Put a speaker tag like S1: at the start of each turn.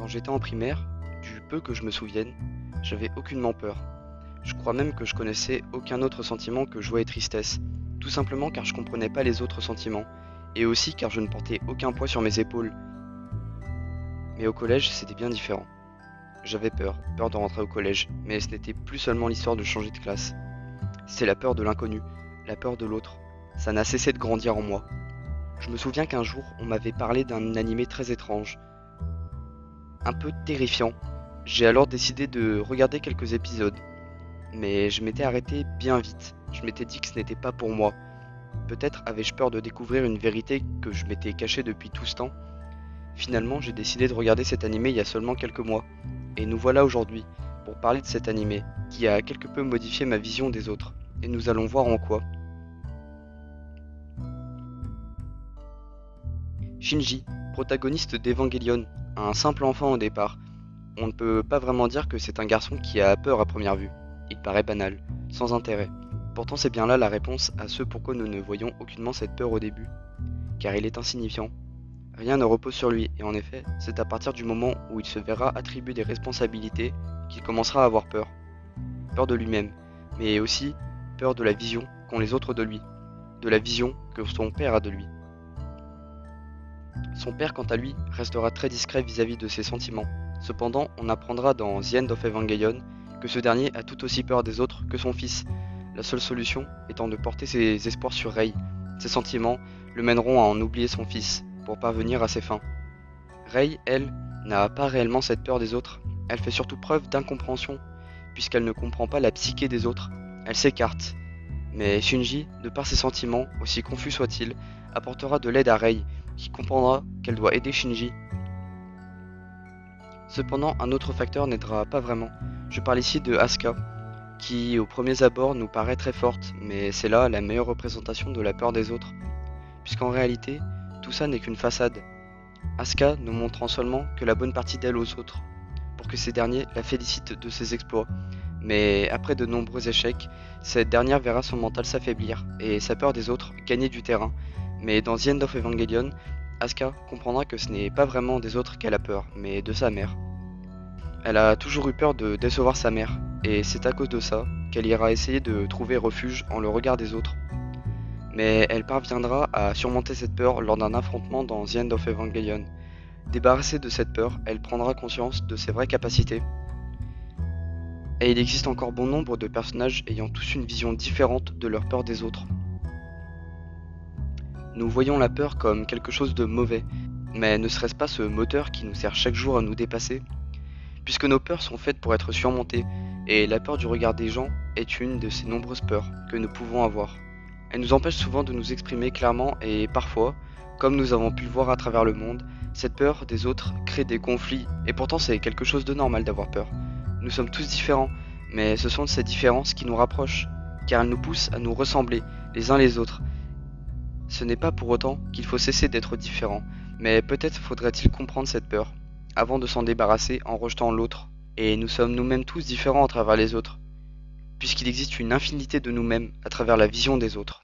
S1: j'étais en primaire, du peu que je me souvienne, j'avais aucunement peur. Je crois même que je connaissais aucun autre sentiment que joie et tristesse, tout simplement car je comprenais pas les autres sentiments, et aussi car je ne portais aucun poids sur mes épaules. Mais au collège, c'était bien différent. J'avais peur de rentrer au collège, mais ce n'était plus seulement l'histoire de changer de classe. C'est la peur de l'inconnu, la peur de l'autre. Ça n'a cessé de grandir en moi. Je me souviens qu'un jour, on m'avait parlé d'un animé très étrange, un peu terrifiant. J'ai alors décidé de regarder quelques épisodes, mais je m'étais arrêté bien vite. Je m'étais dit que ce n'était pas pour moi. Peut-être avais-je peur de découvrir une vérité que je m'étais cachée depuis tout ce temps. Finalement, j'ai décidé de regarder cet animé il y a seulement quelques mois. Et nous voilà aujourd'hui pour parler de cet animé qui a quelque peu modifié ma vision des autres. Et nous allons voir en quoi. Shinji, protagoniste d'Evangelion, un simple enfant au départ. On ne peut pas vraiment dire que c'est un garçon qui a peur à première vue. Il paraît banal, sans intérêt. Pourtant c'est bien là la réponse à ce pourquoi nous ne voyons aucunement cette peur au début. Car il est insignifiant. Rien ne repose sur lui, et en effet, c'est à partir du moment où il se verra attribuer des responsabilités qu'il commencera à avoir peur. Peur de lui-même, mais aussi peur de la vision qu'ont les autres de lui, de la vision que son père a de lui. Son père, quant à lui, restera très discret vis-à-vis de ses sentiments. Cependant, on apprendra dans The End of Evangelion que ce dernier a tout aussi peur des autres que son fils, la seule solution étant de porter ses espoirs sur Rei. Ses sentiments le mèneront à en oublier son fils, pour parvenir à ses fins. Rei, elle, n'a pas réellement cette peur des autres, elle fait surtout preuve d'incompréhension, puisqu'elle ne comprend pas la psyché des autres, elle s'écarte. Mais Shinji, de par ses sentiments, aussi confus soient-ils, apportera de l'aide à Rei, qui comprendra qu'elle doit aider Shinji. Cependant, un autre facteur n'aidera pas vraiment. Je parle ici de Asuka, qui au premier abord nous paraît très forte, mais c'est là la meilleure représentation de la peur des autres. Puisqu'en réalité, tout ça n'est qu'une façade. Asuka nous montrant seulement que la bonne partie d'elle aux autres, pour que ces derniers la félicitent de ses exploits. Mais après de nombreux échecs, cette dernière verra son mental s'affaiblir et sa peur des autres gagner du terrain. Mais dans The End of Evangelion, Asuka comprendra que ce n'est pas vraiment des autres qu'elle a peur, mais de sa mère. Elle a toujours eu peur de décevoir sa mère, et c'est à cause de ça qu'elle ira essayer de trouver refuge en le regard des autres. Mais elle parviendra à surmonter cette peur lors d'un affrontement dans The End of Evangelion. Débarrassée de cette peur, elle prendra conscience de ses vraies capacités. Et il existe encore bon nombre de personnages ayant tous une vision différente de leur peur des autres. Nous voyons la peur comme quelque chose de mauvais, mais ne serait-ce pas ce moteur qui nous sert chaque jour à nous dépasser? Puisque nos peurs sont faites pour être surmontées, et la peur du regard des gens est une de ces nombreuses peurs que nous pouvons avoir. Elle nous empêche souvent de nous exprimer clairement et parfois, comme nous avons pu le voir à travers le monde, cette peur des autres crée des conflits et pourtant c'est quelque chose de normal d'avoir peur. Nous sommes tous différents, mais ce sont ces différences qui nous rapprochent, car elles nous poussent à nous ressembler les uns les autres. Ce n'est pas pour autant qu'il faut cesser d'être différent, mais peut-être faudrait-il comprendre cette peur, avant de s'en débarrasser en rejetant l'autre. Et nous sommes nous-mêmes tous différents à travers les autres, puisqu'il existe une infinité de nous-mêmes à travers la vision des autres.